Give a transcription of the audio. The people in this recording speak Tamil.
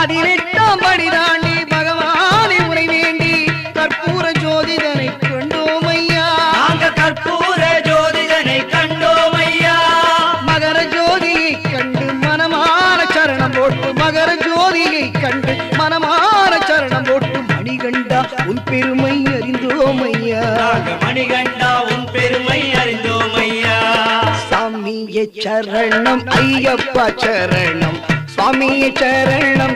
18ஆம் படி தாண்டி பகவானை உரை வேண்டி கற்பூர ஜோதிதனை கண்டோம் ஐயா. நாங்கள் கற்பூர ஜோதிதனை கண்டோம் ஐயா. மகர ஜோதியை கண்டு மனமான சரணம் போட்டு மகர ஜோதியை கண்டு மனமான சரணம் போட்டு மணிகண்டா உன் பெருமை அறிந்தோம் ஐயா. மணிகண்டா உன் பெருமை அறிந்தோம் ஐயா. சாமியே சரணம் ஐயப்பா சரணம் சுவாமியே சரணம்